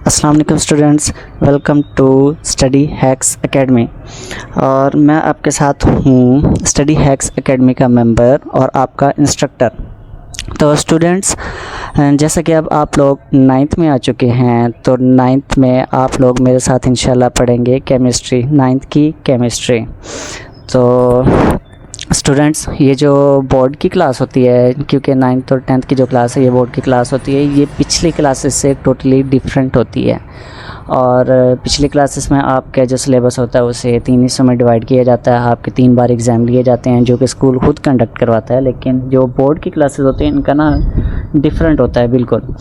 अस्सलाम वालेकुम students, welcome to Study Hacks Academy. और मैं आपके साथ हूँ स्टडी हैक्स एकेडमी का मेंबर और आपका इंस्ट्रक्टर। तो स्टूडेंट्स, जैसा कि अब आप लोग 9th में आ चुके हैं, तो 9th में आप लोग मेरे साथ इंशाल्लाह पढ़ेंगे केमिस्ट्री, 9th की केमिस्ट्री। तो स्टूडेंट्स, ये जो बोर्ड की क्लास होती है, क्योंकि 9th और 10th की जो क्लास है ये बोर्ड की क्लास होती है, ये पिछली क्लासेस से टोटली डिफरेंट होती है। और पिछली क्लासेस में आपका जो सिलेबस होता है उसे 3 हिस्सों में डिवाइड किया जाता है। आपके 3 बार एग्ज़ाम लिए जाते हैं जो कि स्कूल खुद कंडक्ट करवाता है। लेकिन जो बोर्ड की क्लासेस होती हैं इनका ना डिफरेंट होता है बिल्कुल।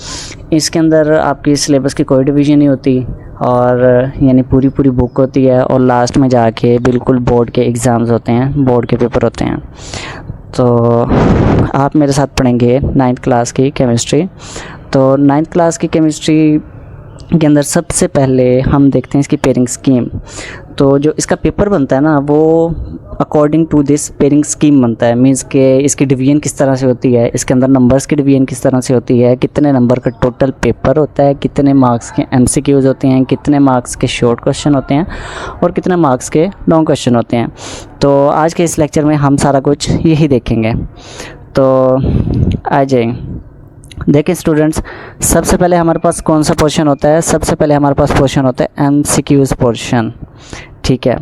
इसके अंदर आपकी सिलेबस की कोई डिवीज़न नहीं होती और यानी पूरी बुक होती है, और लास्ट में जाके बिल्कुल बोर्ड के एग्ज़ाम्स होते हैं, बोर्ड के पेपर होते हैं। तो आप मेरे साथ पढ़ेंगे 9th क्लास की केमिस्ट्री। तो 9th क्लास की केमिस्ट्री के अंदर सबसे पहले हम देखते हैं इसकी पेयरिंग स्कीम। तो जो इसका पेपर बनता है ना, वो according to this pairing scheme बनता है। मींस के इसकी डिवीजन किस तरह से होती है, इसके अंदर नंबर्स की डिवीजन किस तरह से होती है, कितने नंबर का टोटल पेपर होता है, कितने मार्क्स के एमसीक्यूज़ होते हैं, कितने मार्क्स के शॉर्ट क्वेश्चन होते हैं और कितने मार्क्स के लॉन्ग क्वेश्चन होते हैं। तो आज के इस लेक्चर में हम सारा कुछ यही देखेंगे। तो आ जाएंगे। देखिए स्टूडेंट्स, सबसे पहले हमारे पास कौन सा पोर्शन होता है? सबसे पहले हमारे पास पोर्शन होता है एमसीक्यूज़ पोर्शन। ठीक है,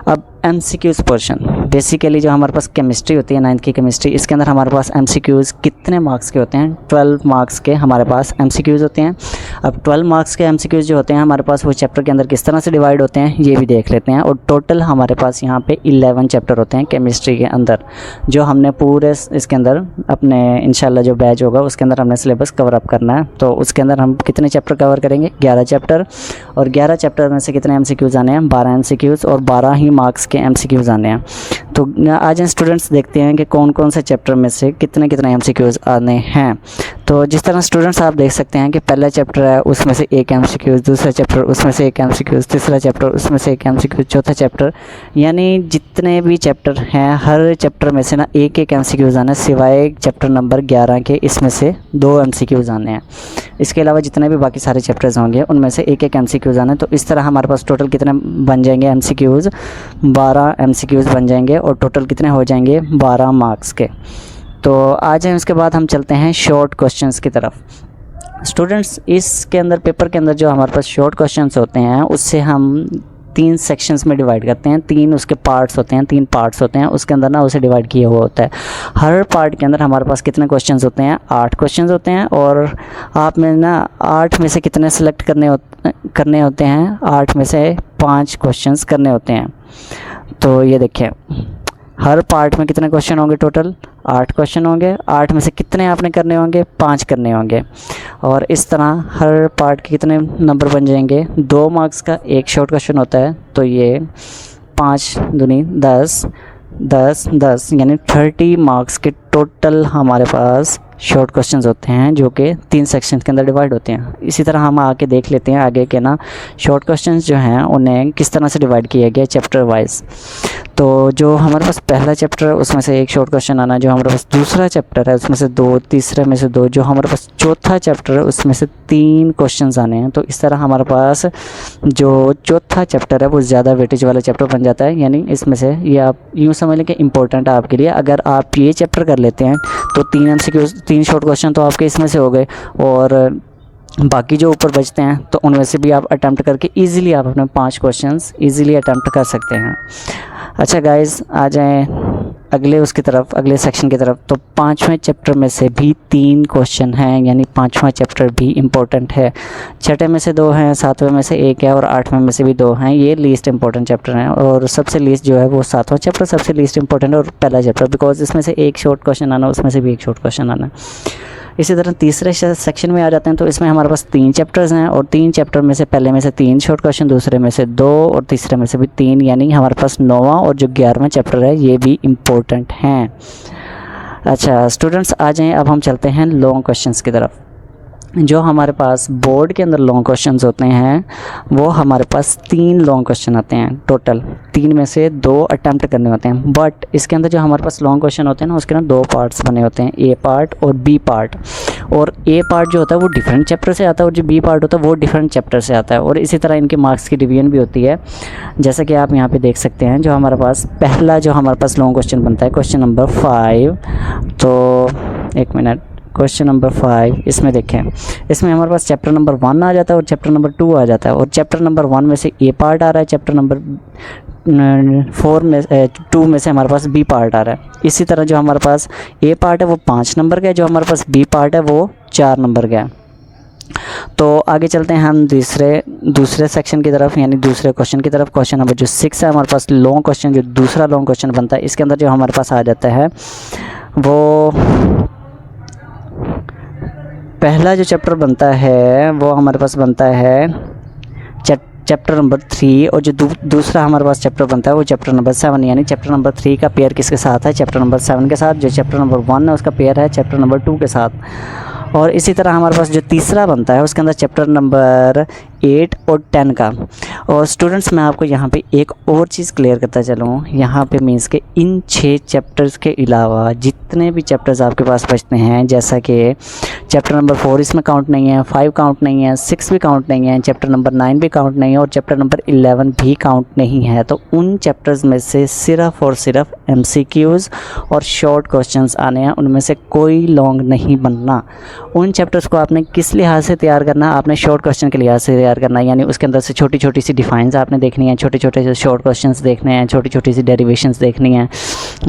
अब एमसीक्यूज़ पोर्शन बेसिकली जो हमारे पास केमिस्ट्री होती है, 9th की केमिस्ट्री, इसके अंदर हमारे पास एमसीक्यूज़ कितने मार्क्स के होते हैं? 12 मार्क्स के हमारे पास एमसीक्यूज़ होते हैं। अब 12 मार्क्स के एमसीक्यूज़ जो होते हैं हमारे पास, वो चैप्टर के अंदर किस तरह से डिवाइड होते हैं ये भी देख लेते हैं। और टोटल हमारे पास यहाँ पे 11 चैप्टर होते हैं केमिस्ट्री के अंदर, जो हमने पूरे इसके अंदर अपने इंशाल्लाह जो बैच होगा उसके अंदर हमने सिलेबस कवर अप करना है। तो उसके अंदर हम कितने चैप्टर कवर करेंगे? 11 चैप्टर। और 11 चैप्टर में से कितने एमसीक्यूज़ आने हैं? 12 एमसीक्यूज़, और 12 ही मार्क्स के एमसीक्यूज़ आने हैं। तो आज स्टूडेंट्स देखते हैं कि कौन कौन से चैप्टर में से कितने एमसीक्यूज़ आने हैं। तो जिस तरह स्टूडेंट्स आप देख सकते हैं कि पहला चैप्टर है उसमें से 1 एमसीक्यूज़, दूसरा चैप्टर उसमें से 1 एमसीक्यूज़, तीसरा चैप्टर उसमें से 1 एमसीक्यूज़, चौथा चैप्टर, यानी जितने भी चैप्टर हैं हर चैप्टर में से ना 1 एमसीक्यूज़ आना है, सिवाय चैप्टर नंबर 11 के, इसमें से 2 एमसीक्यूज़ आने हैं। इसके अलावा जितने भी बाकी सारे चैप्टर्स होंगे उनमें से 1 एमसीक्यूज़ आना है। तो इस तरह हमारे पास टोटल कितने बन जाएंगे एमसीक्यूज़? 12 एमसीक्यूज़ बन जाएंगे, और टोटल कितने हो जाएंगे? 12 मार्क्स के। तो आ जाएं, उसके बाद हम चलते हैं शॉर्ट क्वेश्चंस की तरफ। स्टूडेंट्स, इसके अंदर पेपर के अंदर जो हमारे पास शॉर्ट क्वेश्चंस होते हैं उससे हम 3 सेक्शंस में डिवाइड करते हैं। 3 उसके पार्ट्स होते हैं, 3 पार्ट्स होते हैं उसके अंदर ना, उसे डिवाइड किया हुआ होता है। हर पार्ट के अंदर हमारे पास कितने क्वेश्चंस होते हैं? 8 क्वेश्चंस होते हैं। और आप में ना 8 में से कितने सेलेक्ट करने होते हैं? 8 में से 5 क्वेश्चंस करने होते हैं। तो ये देखिए, हर पार्ट में कितने क्वेश्चन होंगे? टोटल 8 क्वेश्चन होंगे। 8 में से कितने आपने करने होंगे? 5 करने होंगे। और इस तरह हर पार्ट के कितने नंबर बन जाएंगे? 2 मार्क्स का 1 शॉर्ट क्वेश्चन होता है। तो ये 5 दूनी 10, 10, 10 यानी 30 मार्क्स के टोटल हमारे पास शॉर्ट क्वेश्चंस होते हैं, जो कि 3 सेक्शंस के अंदर डिवाइड होते हैं। इसी तरह हम आके देख लेते हैं आगे के ना शॉर्ट क्वेश्चंस जो हैं उन्हें किस तरह से डिवाइड किया गया चैप्टर वाइज। तो जो हमारे पास पहला चैप्टर है उसमें से 1 शॉर्ट क्वेश्चन आना, जो हमारे पास दूसरा चैप्टर है उसमें से 2, तीसरे में से 2, जो हमारे पास चौथा चैप्टर है उसमें से 3 क्वेश्चंस आने हैं। तो इस तरह हमारे पास जो चौथा चैप्टर है वो ज़्यादा वेटेज वाला चैप्टर बन जाता है। यानी इसमें से ये आप यूँ समझ लें कि इम्पोर्टेंट है आपके लिए। अगर आप ये चैप्टर कर लेते हैं तो 3 एमसीक्यूज़, 3 शॉर्ट क्वेश्चन तो आपके इसमें से हो गए, और बाकी जो ऊपर बचते हैं तो उनमें से भी आप अटैम्प्ट करके इजीली आप अपने 5 क्वेश्चंस इजीली अटैम्प्ट कर सकते हैं। अच्छा गाइस, आ जाएं अगले उसकी तरफ, अगले सेक्शन की तरफ। तो 5वें चैप्टर में से भी 3 क्वेश्चन हैं, यानी 5वां चैप्टर भी इम्पोर्टेंट है। 6ठे में से 2 हैं, 7वें में से 1 है, और 8वें में से भी 2 हैं। ये लीस्ट इंपॉर्टेंट चैप्टर हैं, और सबसे लीस्ट जो है वो 7वां चैप्टर सबसे लीस्ट इंपॉर्टेंट है, और पहला चैप्टर, बिकॉज इसमें से 1 शॉर्ट क्वेश्चन आना, उसमें से भी 1 शॉर्ट क्वेश्चन आना। इसी तरह तीसरे सेक्शन में आ जाते हैं। तो इसमें हमारे पास 3 चैप्टर्स हैं, और 3 चैप्टर में से पहले में से 3 शॉर्ट क्वेश्चन, दूसरे में से 2, और तीसरे में से भी 3, यानी हमारे पास 9वां और जो 11वां चैप्टर है ये भी इम्पोर्टेंट हैं। अच्छा स्टूडेंट्स, आ जाएं, अब हम चलते हैं लॉन्ग क्वेश्चंस की तरफ। जो हमारे पास बोर्ड के अंदर लॉन्ग क्वेश्चंस होते हैं वो हमारे पास 3 लॉन्ग क्वेश्चन आते हैं टोटल, 3 में से 2 अटैम्प्ट करने होते हैं। बट इसके अंदर जो हमारे पास लॉन्ग क्वेश्चन होते हैं ना, उसके ना 2 पार्ट्स बने होते हैं, ए पार्ट और बी पार्ट। और ए पार्ट जो होता है वो डिफरेंट चैप्टर से आता है और जो बी पार्ट होता है वो डिफरेंट चैप्टर से आता है। और इसी तरह इनके मार्क्स की डिवीजन भी होती है, जैसा कि आप यहाँ पे देख सकते हैं। जो हमारे पास पहला जो हमारे पास लॉन्ग क्वेश्चन बनता है, क्वेश्चन नंबर 5, तो एक मिनट, क्वेश्चन नंबर 5 इसमें देखें, इसमें हमारे पास चैप्टर नंबर 1 आ जाता है और चैप्टर नंबर 2 आ जाता है। और चैप्टर नंबर 1 में से ए पार्ट आ रहा है, चैप्टर नंबर 2 में से हमारे पास बी पार्ट आ रहा है। इसी तरह जो हमारे पास ए पार्ट है वो 5 नंबर का है, जो हमारे पास बी पार्ट है वो 4 नंबर का है। तो आगे चलते हैं हम दूसरे सेक्शन की तरफ, यानी दूसरे क्वेश्चन की तरफ। क्वेश्चन नंबर जो 6 है हमारे पास लॉन्ग क्वेश्चन, जो दूसरा लॉन्ग क्वेश्चन बनता है, इसके अंदर जो हमारे पास आ जाता है वो पहला जो चैप्टर बनता है वो हमारे पास बनता है चैप्टर नंबर 3, और जो दूसरा हमारे पास चैप्टर बनता है वो चैप्टर नंबर 7, यानी चैप्टर नंबर 3 का पेयर किसके साथ है, चैप्टर नंबर 7 के साथ। जो चैप्टर नंबर 1 है उसका पेयर है चैप्टर नंबर 2 के साथ। और इसी तरह हमारे पास जो तीसरा बनता है उसके अंदर चैप्टर नंबर 8 और 10 का। और स्टूडेंट्स मैं आपको यहाँ पे एक और चीज़ क्लियर करता चलूँ, यहाँ पे मीन्स के इन 6 चैप्टर्स के अलावा जितने भी चैप्टर्स आपके पास बचते हैं, जैसा कि चैप्टर नंबर 4 इसमें काउंट नहीं है, 5 काउंट नहीं है, 6 भी काउंट नहीं है, चैप्टर नंबर 9 भी काउंट नहीं है और चैप्टर नंबर 11 भी काउंट नहीं है। तो उन चैप्टर्स में से सिर्फ़ और सिर्फ MCQs और शॉर्ट क्वेश्चंस आने हैं, उनमें से कोई लॉन्ग नहीं बनना। उन चैप्टर्स को आपने किस लिहाज से तैयार करना, आपने शॉर्ट क्वेश्चन के लिहाज से तैयार करना है, यानी उसके अंदर से छोटी छोटी सी डिफाइंस आपने देखनी है, छोटे छोटे से शॉर्ट क्वेश्चंस देखने हैं, छोटी छोटी सी डेरिवेशंस देखनी है।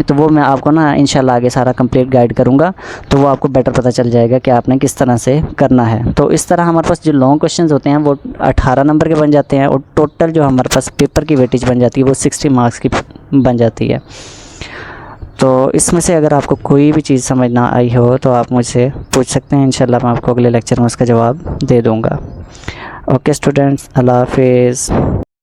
तो वो मैं आपको ना इंशाल्लाह आगे सारा कंप्लीट गाइड करूँगा, तो वो आपको बेटर पता चल जाएगा कि आपने किस तरह से करना है। तो इस तरह हमारे पास जो लॉन्ग क्वेश्चंस होते हैं वो 18 नंबर के बन जाते हैं और टोटल जो हमारे पास पेपर की वेटेज बन जाती है वो 60 मार्क्स की बन जाती है। तो इसमें से अगर आपको कोई भी चीज़ समझ ना आई हो तो आप मुझसे पूछ सकते हैं, इंशाल्लाह मैं आपको अगले लेक्चर में उसका जवाब दे दूँगा। ओके स्टूडेंट्स, अल्लाह हाफिज़।